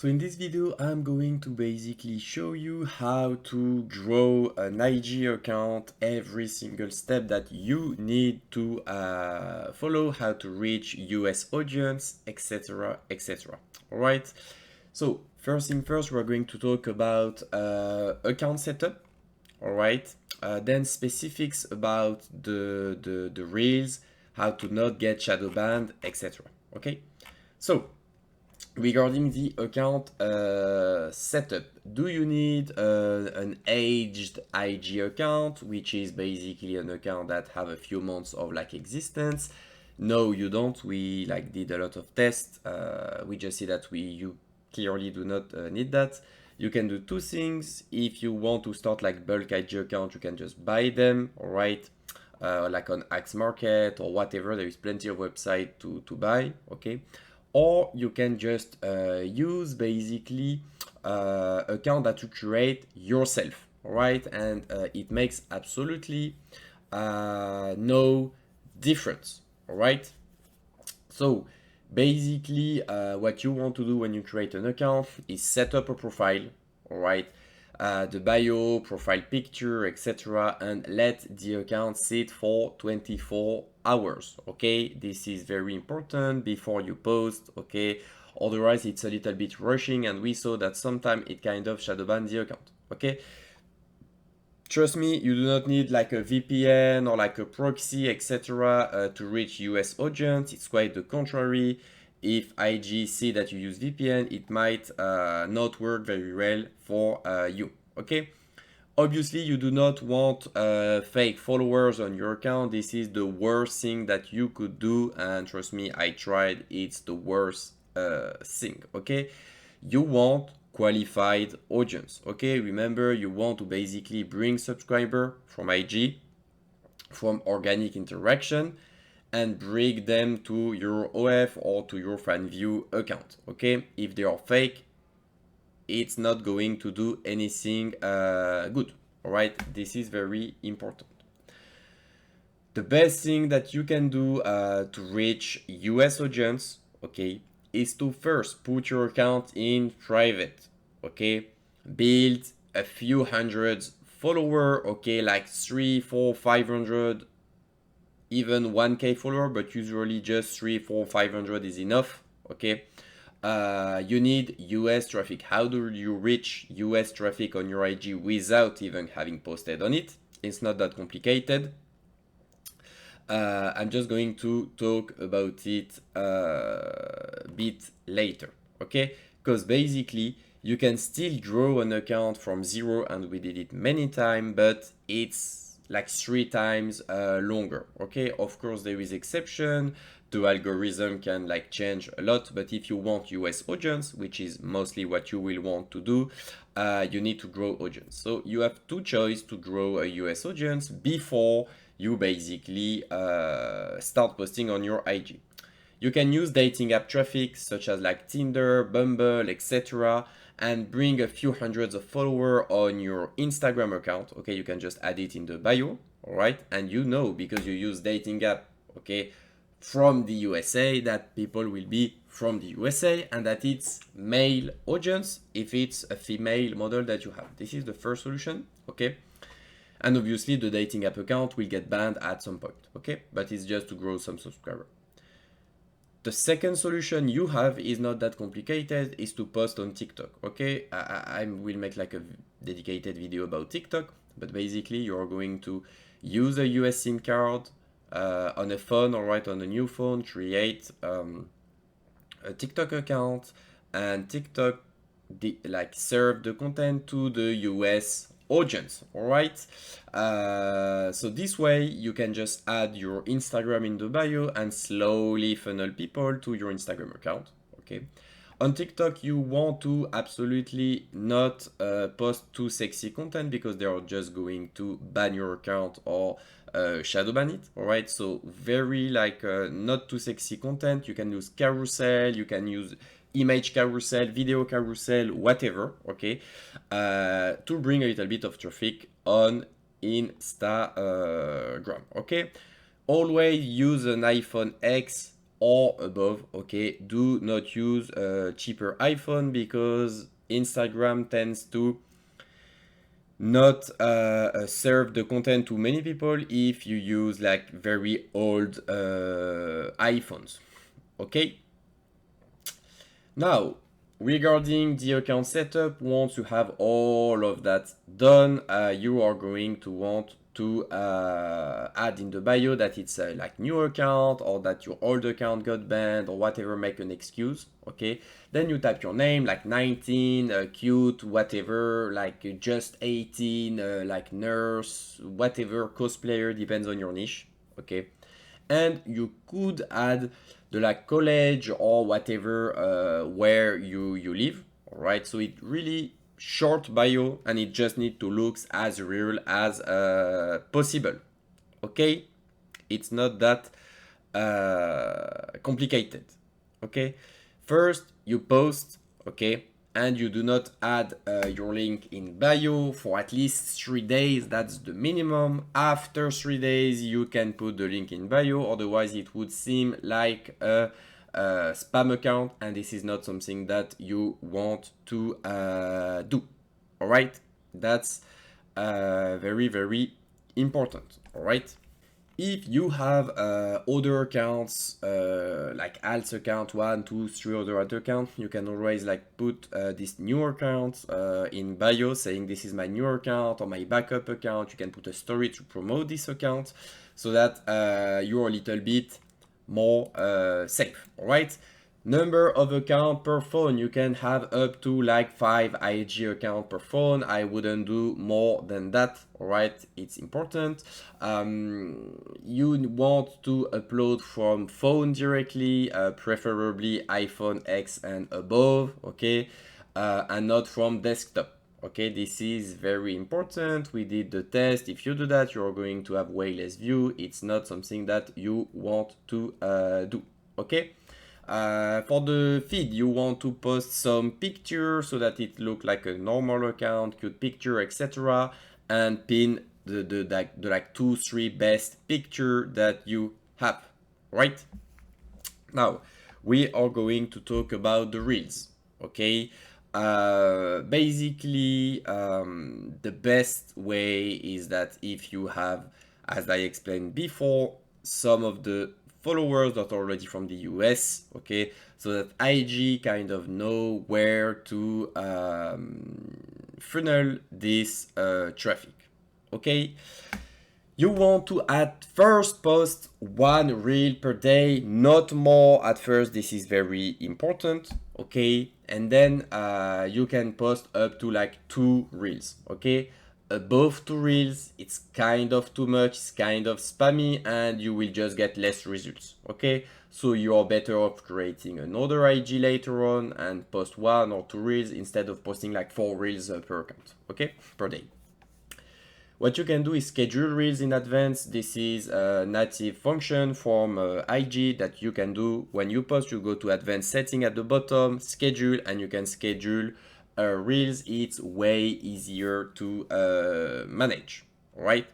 So in this video, I'm going to basically show you how to grow an IG account, every single step that you need to follow, how to reach US audience, etc, etc. All right. So first thing first, we're going to talk about account setup. All right. Then specifics about the reels, how to not get shadow banned, etc. Okay. So regarding the account setup, do you need an aged IG account, which is basically an account that have a few months of like existence? No, you don't. We like did a lot of tests. We just see that you clearly do not need that. You can do two things. If you want to start like bulk IG account, you can just buy them, all right? Like on Axe Market or whatever. There is plenty of website to buy, okay? Or you can just use basically account that you create yourself, all right? And it makes absolutely no difference, all right? So basically what you want to do when you create an account is set up a profile, all right? The bio, profile picture, etc. and let the account sit for 24 hours, okay? This is very important before you post, okay? Otherwise it's a little bit rushing and we saw that sometimes it kind of shadow ban the account, okay? Trust me, you do not need like a VPN or like a proxy, etc. To reach US audience. It's quite the contrary. If IG see that you use VPN, it might not work very well for you. Okay. Obviously, you do not want fake followers on your account. This is the worst thing that you could do. And trust me, I tried. It's the worst thing. Okay. You want qualified audience. Okay. Remember, you want to basically bring subscriber from IG, from organic interaction, and bring them to your OF or to your fan view account. Okay. If they are fake, it's not going to do anything good. All right, this is very important. The best thing that you can do to reach US audience, okay, is to first put your account in private, okay? Build a few hundreds follower, okay, like 3, 4, 500, even 1K follower, but usually just 3, 4, 500 is enough, okay? You need US traffic. How do you reach US traffic on your IG without even having posted on it? It's not that complicated. I'm just going to talk about it a bit later, okay? Because basically, you can still grow an account from zero, and we did it many times, but it's like 3 times longer, okay? Of course, there is exception. The algorithm can like change a lot, but if you want US audience, which is mostly what you will want to do, you need to grow audience. So you have two choices to grow a US audience before you basically start posting on your IG. You can use dating app traffic such as like Tinder, Bumble, etc. and bring a few hundreds of followers on your Instagram account. Okay, you can just add it in the bio, all right? And you know, because you use dating app, okay, from the USA, that people will be from the USA and that it's male audience if it's a female model that you have. This is the first solution, okay? And obviously the dating app account will get banned at some point, okay? But it's just to grow some subscriber. The second solution you have is not that complicated, is to post on TikTok, okay? I will make like a dedicated video about TikTok, but basically you're going to use a US SIM card on a phone, all right, on a new phone, create a TikTok account, and TikTok like serve the content to the US audience, all right? So this way you can just add your Instagram in the bio and slowly funnel people to your Instagram account, okay? On TikTok, you want to absolutely not post too sexy content because they are just going to ban your account or shadow ban it, all right? So very like not too sexy content. You can use carousel, you can use image carousel, video carousel, whatever, okay? To bring a little bit of traffic on Instagram, okay? Always use an iPhone X or above. Okay, do not use a cheaper iPhone because Instagram tends to not serve the content to many people if you use like very old iPhones. Okay, now regarding the account setup, once you have all of that done, you are going to want to add in the bio that it's a like new account, or that your old account got banned, or whatever, make an excuse. Okay, then you type your name like 19, cute, whatever, like just 18, like nurse, whatever, cosplayer, depends on your niche. Okay, and you could add the like college or whatever where you live. All right, so it really short bio, and it just need to look as real as possible. Okay, it's not that complicated. Okay, first you post. Okay, and you do not add your link in bio for at least 3 days. That's the minimum. After 3 days you can put the link in bio, otherwise it would seem like a spam account, and this is not something that you want to do. All right, that's very, very important. All right, if you have other accounts like alt account 1, 2, 3 other alt account, you can always like put this new account in bio, saying this is my new account or my backup account. You can put a story to promote this account so that you're a little bit more safe. All right, number of account per phone, you can have up to like 5 IG account per phone. I wouldn't do more than that. All right, it's important. You want to upload from phone directly, preferably iPhone X and above. Okay, and not from desktop. Okay, this is very important. We did the test. If you do that, you're going to have way less view. It's not something that you want to do. Okay, for the feed, you want to post some picture so that it look like a normal account, cute picture, etc., and pin the like 2-3 best picture that you have. Right now, we are going to talk about the reels. Okay, basically the best way is that if you have, as I explained before, some of the followers that are already from the US, okay, so that IG kind of know where to funnel this traffic. Okay, you want to at first post 1 reel per day, not more at first. This is very important. Okay, and then you can post up to like 2 reels. Okay, above 2 reels it's kind of too much, it's kind of spammy, and you will just get less results. Okay, so you're better off creating another IG later on and post 1 or 2 reels instead of posting like 4 reels per account. Okay, per day. What you can do is schedule reels in advance. This is a native function from IG that you can do. When you post, you go to advanced setting at the bottom, schedule, and you can schedule reels. It's way easier to manage. All right.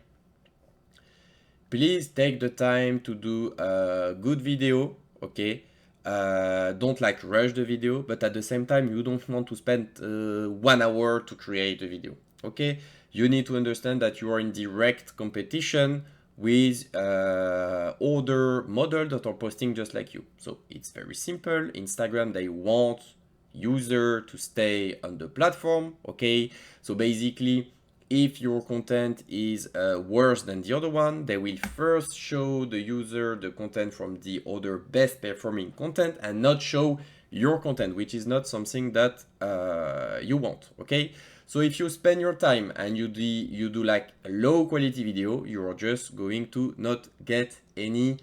Please take the time to do a good video. Okay. Don't like rush the video, but at the same time, you don't want to spend 1 hour to create a video. Okay, you need to understand that you are in direct competition with other models that are posting just like you. So it's very simple. Instagram, they want user to stay on the platform. Okay, so basically, if your content is worse than the other one, they will first show the user the content from the other best performing content and not show your content, which is not something that you want. Okay, so if you spend your time and you do like a low quality video, you are just going to not get any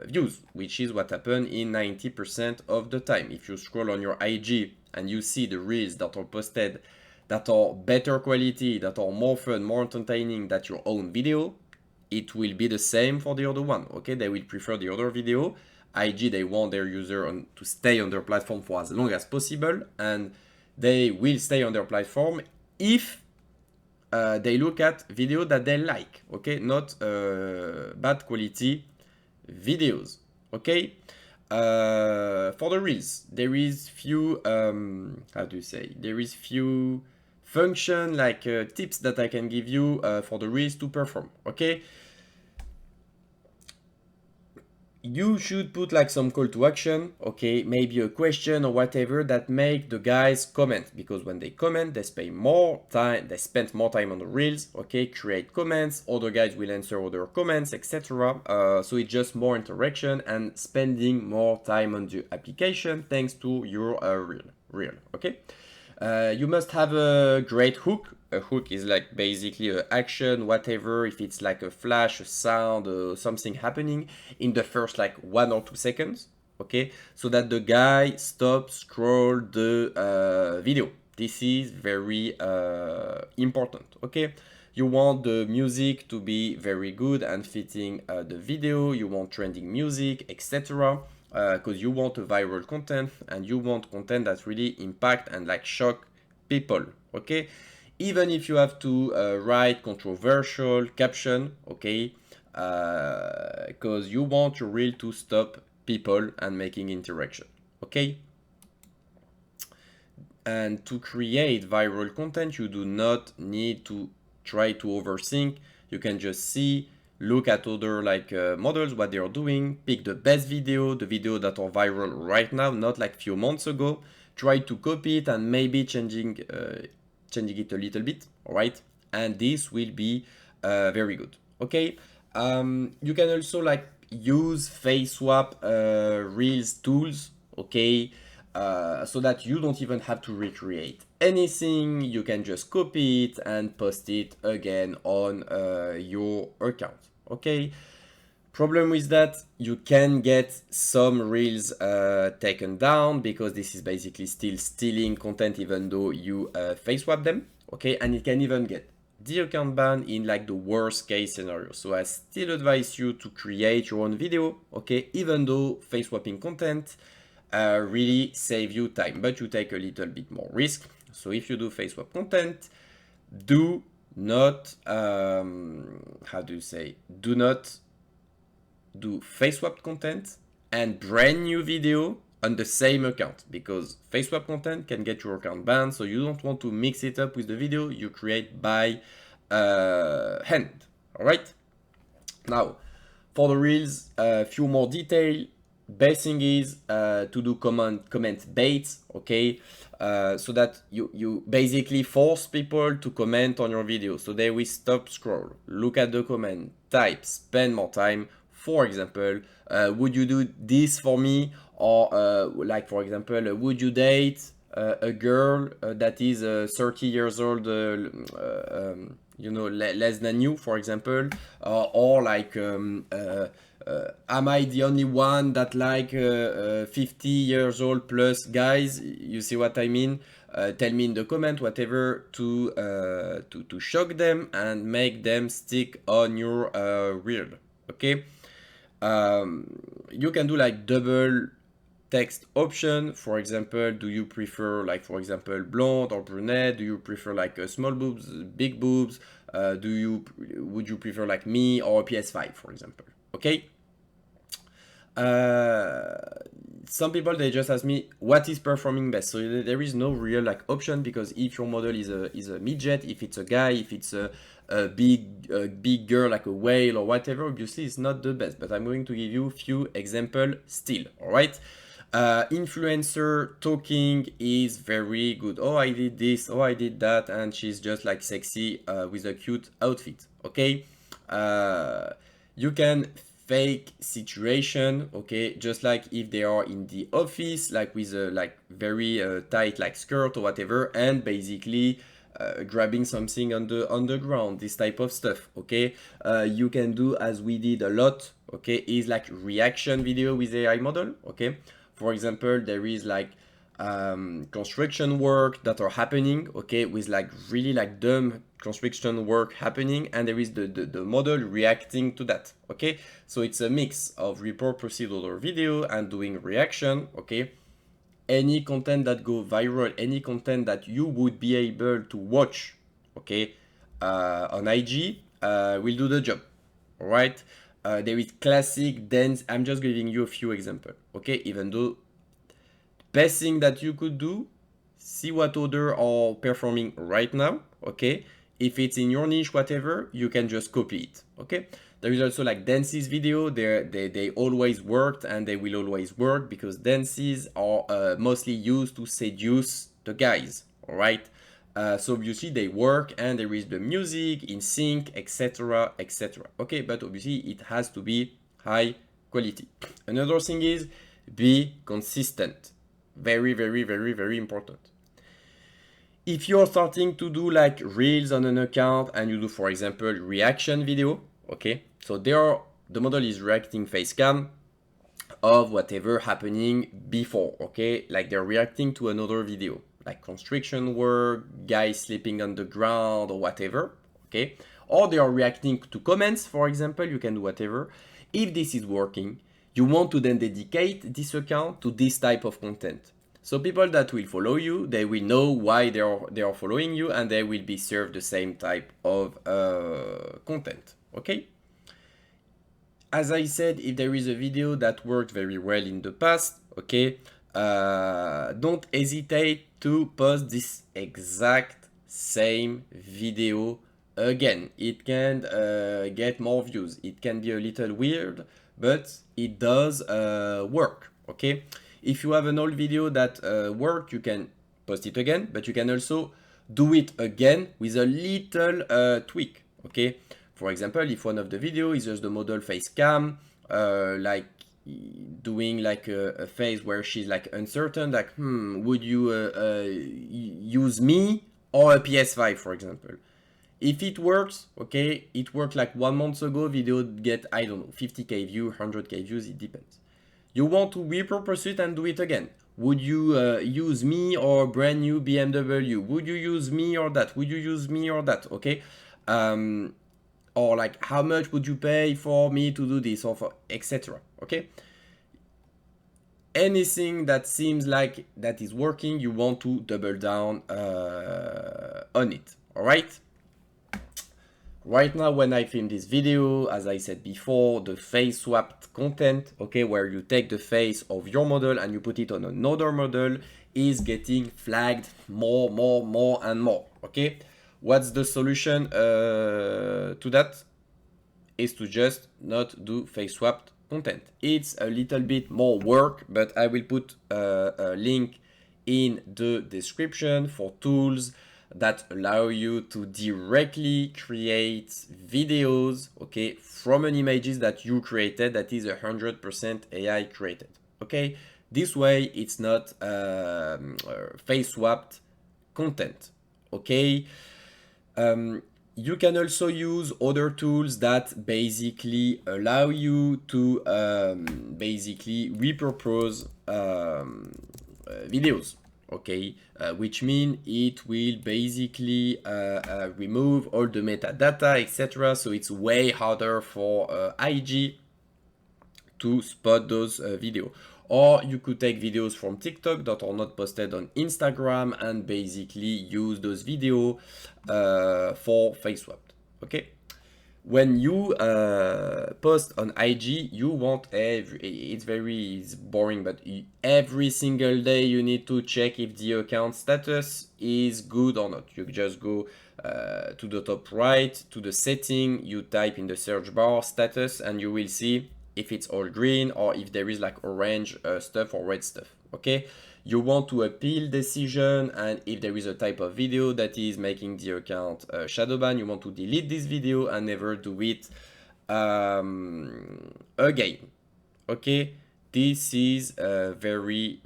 views, which is what happened in 90% of the time. If you scroll on your IG and you see the reels that are posted that are better quality, that are more fun, more entertaining than your own video, it will be the same for the other one. Okay, they will prefer the other video. IG, they want their user to stay on their platform for as long as possible, and they will stay on their platform if they look at video that they like. Okay, not bad quality videos. Okay. For the reels, there is few how do you say? There is few function like tips that I can give you for the reels to perform. Okay. You should put like some call to action, okay, maybe a question or whatever that make the guys comment, because when they comment they spend more time, on the reels, okay, create comments, other guys will answer other comments, etc. So it's just more interaction and spending more time on the application thanks to your reel, okay. You must have a great hook. A hook is like basically an action, whatever. If it's like a flash, a sound, something happening in the first like 1 or 2 seconds, okay, so that the guy stops scroll the video. This is very important, okay. You want the music to be very good and fitting the video. You want trending music, etc. Because you want a viral content and you want content that really impact and like shock people, okay. Even if you have to write controversial caption, okay, because you want your reel to stop people and making interaction, okay. And to create viral content, you do not need to try to overthink. You can just see, look at other like models, what they are doing, pick the best video, the video that are viral right now, not like few months ago. Try to copy it and maybe changing it a little bit, all right? And this will be very good, okay? You can also like use face swap reels tools, okay? So that you don't even have to recreate anything. You can just copy it and post it again on your account, okay. Problem with that, you can get some reels taken down because this is basically still stealing content even though you face swap them, okay. And it can even get the account banned in like the worst case scenario. So I still advise you to create your own video, okay, even though face swapping content really save you time, but you take a little bit more risk. So if you do face swap content, do not how do you say, do not do face swap content and brand new video on the same account, because face swap content can get your account banned. So you don't want to mix it up with the video you create by hand, all right. Now for the reels, a few more detail. Best thing is to do comment baits, okay, so that you basically force people to comment on your video, so they will stop scroll, look at the comment, type, spend more time. For example, would you do this for me? Or like for example, would you date a girl that is 30 years old, you know, less than you, for example, or like am I the only one that like 50 years old plus guys? You see what I mean? Tell me in the comment, whatever, to shock them and make them stick on your reel, okay. You can do like double text option. For example, do you prefer like, for example, blonde or brunette? Do you prefer like small boobs, big boobs? Would you prefer like me or PS5, for example, okay. uh, some people, they just ask me what is performing best. So there is no real like option, because if your model is a midget, if it's a guy, if it's a big girl like a whale or whatever, obviously it's not the best. But I'm going to give you a few example still, all right. Influencer talking is very good. Oh, I did this, oh, I did that, and she's just like sexy with a cute outfit, okay. You can fake situation, okay, just like if they are in the office, like with a like very tight like skirt or whatever, and basically grabbing something on the ground, this type of stuff, okay. You can do, as we did a lot, okay, is like reaction video with AI model, okay. For example, there is like construction work that are happening, okay, with like really like dumb construction work happening, and there is the model reacting to that, okay. So it's a mix of report procedural video and doing reaction, okay. Any content that go viral, any content that you would be able to watch, okay, on IG will do the job, all right. there is classic dance. I'm just giving you a few examples, okay? Even though best thing that you could do, see what other are performing right now, okay? If it's in your niche, whatever, you can just copy it, okay? There is also like dances video. They always worked and they will always work because dances are mostly used to seduce the guys, all right? So obviously they work and there is the music in sync, etc, etc, okay? But obviously it has to be high quality. Another thing is be consistent. Very, very, very, very important. If you're starting to do like reels on an account and you do, for example, reaction video, okay? So there, the model is reacting face cam of whatever happening before, okay? Like they're reacting to another video, like construction work, guys sleeping on the ground or whatever, okay? Or they are reacting to comments, for example, you can do whatever. If this is working, you want to then dedicate this account to this type of content. So people that will follow you, they will know why they are following you and they will be served the same type of content, okay? As I said, if there is a video that worked very well in the past, okay, don't hesitate to post this exact same video again. It can get more views. It can be a little weird, but it does work, okay? If you have an old video that worked, you can post it again, but you can also do it again with a little tweak, okay? For example, if one of the video is just the model face cam, like doing like a phase where she's like uncertain, like, would you use me or a PS5, for example? If it works, okay, it worked like 1 month ago, video get, I don't know, 50k views, 100k views, it depends. You want to repurpose it and do it again. Would you use me or brand new BMW? Would you use me or that? Would you use me or that? Okay. Or like, how much would you pay for me to do this, or for etc. Okay. Anything that seems like that is working, you want to double down on it. All right. Right now, when I film this video, as I said before, the face swapped content, okay, where you take the face of your model and you put it on another model, is getting flagged more and more, okay? What's the solution to that? Is to just not do face swapped content. It's a little bit more work, but I will put a link in the description for tools that allow you to directly create videos, okay, from an images that you created that is 100% AI created, okay? This way it's not face swapped content, okay? You can also use other tools that basically allow you to basically repurpose videos, okay? Which means it will basically remove all the metadata, etc. So it's way harder for IG to spot those videos. Or you could take videos from TikTok that are not posted on Instagram and basically use those videos for face swapped, okay? When you post on IG, you want it's boring, but every single day you need to check if the account status is good or not. You just go to the top right, to the setting, you type in the search bar status, and you will see if it's all green or if there is like orange stuff or red stuff, okay? You want to appeal decision, and if there is a type of video that is making the account shadow ban, you want to delete this video and never do it again, okay? This is very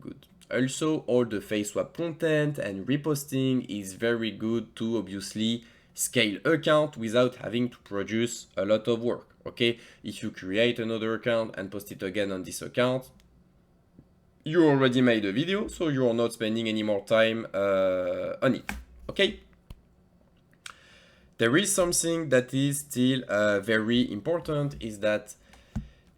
good. Also, all the face swap content and reposting is very good to obviously scale account without having to produce a lot of work, okay? If you create another account and post it again on this account, you already made a video, so you're not spending any more time on it, okay? There is something that is still very important, is that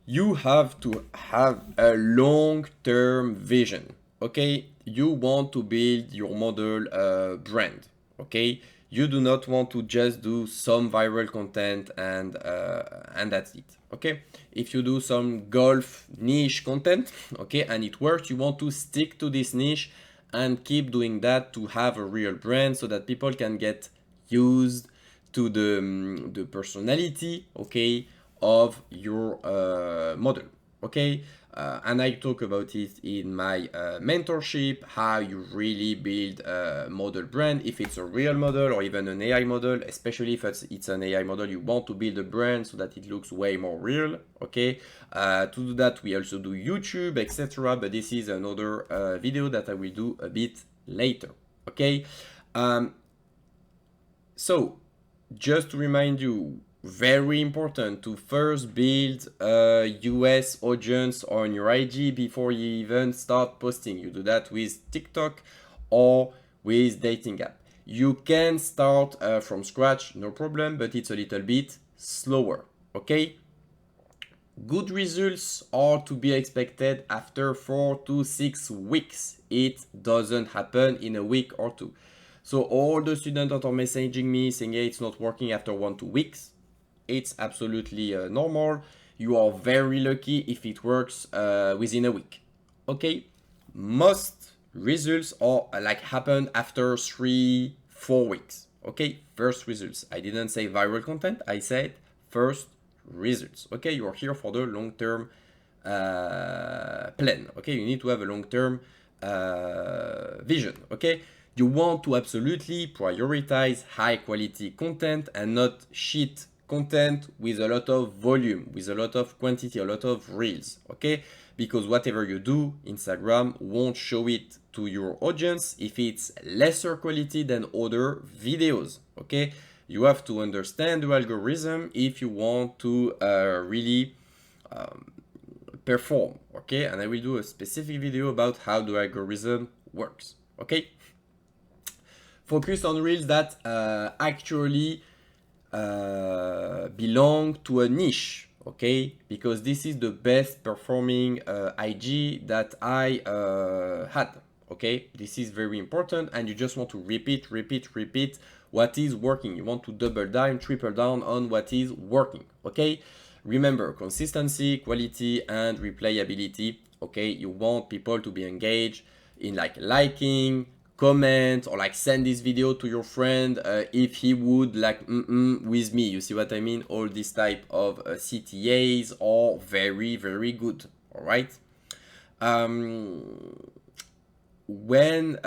you have to have a long-term vision, okay? You want to build your model brand, okay? You do not want to just do some viral content and that's it. Okay, if you do some golf niche content, okay, and it works, you want to stick to this niche and keep doing that to have a real brand so that people can get used to the personality, okay, of your model. Okay, and I talk about it in my mentorship, how you really build a model brand, if it's a real model or even an AI model, especially if it's an AI model, you want to build a brand so that it looks way more real. Okay, to do that, we also do YouTube, etc. But this is another video that I will do a bit later. Okay, so just to remind you, very important to first build a US audience on your IG before you even start posting. You do that with TikTok or with dating app. You can start from scratch, no problem, but it's a little bit slower. Okay, good results are to be expected after 4 to 6 weeks. It doesn't happen in a week or two. So all the students that are messaging me saying, hey, it's not working after 1 to 2 weeks, it's absolutely normal. You are very lucky if it works within a week. Okay, most results are like happen after 3-4 weeks. Okay, first results. I didn't say viral content, I said first results. Okay, you are here for the long-term plan. Okay, you need to have a long-term vision. Okay, you want to absolutely prioritize high quality content and not shit content with a lot of volume, with a lot of quantity, a lot of reels. Okay, because whatever you do, Instagram won't show it to your audience if it's lesser quality than other videos. Okay, you have to understand the algorithm if you want to really perform. Okay, and I will do a specific video about how the algorithm works. Okay, focus on reels that actually belong to a niche. Okay, because this is the best performing IG that I had. Okay, this is very important, and you just want to repeat what is working. You want to double down, triple down on what is working. Okay, remember consistency, quality, and replayability. Okay, you want people to be engaged in like liking, comment, or like send this video to your friend if he would like with me. You see what I mean? All this type of CTAs are very good. All right. When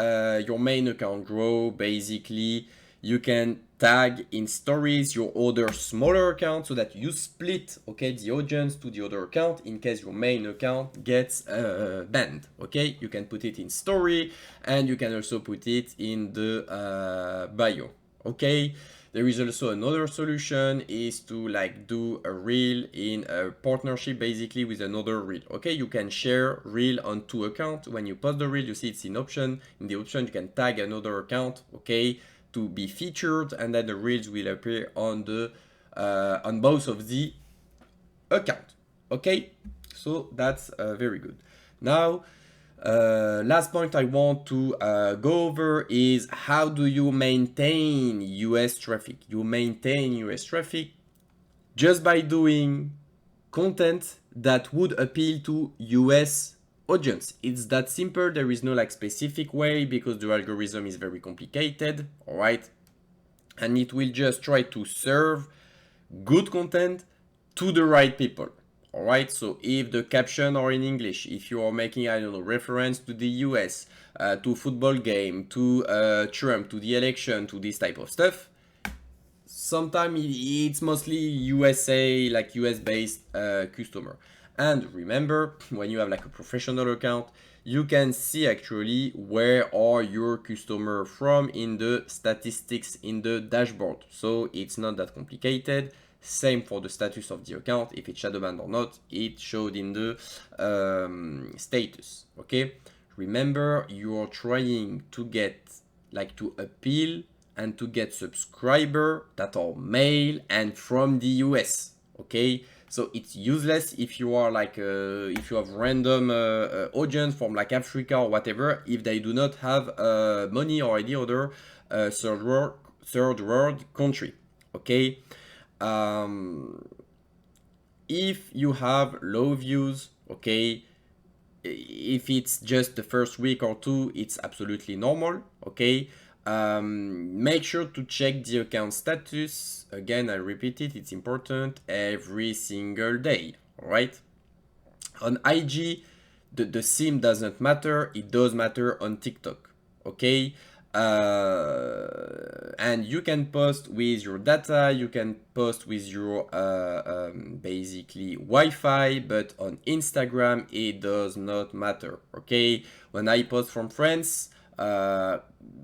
your main account grow, basically you can tag in stories your other smaller account so that you split, okay, the audience to the other account in case your main account gets banned. Okay, you can put it in story and you can also put it in the bio. Okay, there is also another solution is to like do a reel in a partnership basically with another reel. Okay, you can share reel on 2 accounts. When you post the reel, you see it's in option. In the option, you can tag another account, okay, to be featured, and then the reels will appear on the on both of the account. Okay, so that's very good. Now last point I want to go over is how do you maintain US traffic? You maintain US traffic just by doing content that would appeal to US audience. It's that simple. There is no like specific way because the algorithm is very complicated. All right, and it will just try to serve good content to the right people. All right, so if the caption are in English, if you are making, I don't know, reference to the US, to football game, to Trump, to the election, to this type of stuff, sometimes it's mostly USA, like US based customer. And remember, when you have like a professional account, you can see actually where are your customer from in the statistics in the dashboard. So it's not that complicated. Same for the status of the account. If it's shadow banned or not, it showed in the status. Okay. Remember, you are trying to get like to appeal and to get subscriber that are male and from the US. Okay, so it's useless if you are like if you have random audience from like Africa or whatever, if they do not have money or any other third world country. Okay, if you have low views, okay, if it's just the first week or two, it's absolutely normal. Okay, make sure to check the account status. Again, I repeat it, it's important, every single day. All right, on IG, the sim doesn't matter, it does matter on TikTok. Okay, and you can post with your data, you can post with your basically Wi-Fi, but on Instagram it does not matter. Okay, when I post from France,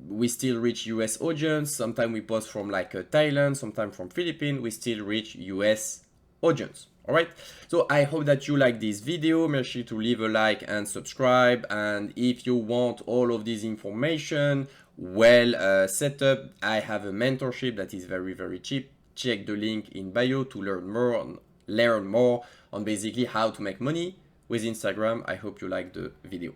we still reach US audience. Sometimes we post from like Thailand, sometimes from Philippines, we still reach US audience. All right, so I hope that you like this video. Make sure to leave a like and subscribe, and if you want all of this information well set up, I have a mentorship that is very cheap. Check the link in bio to learn more on basically how to make money with Instagram. I hope you like the video.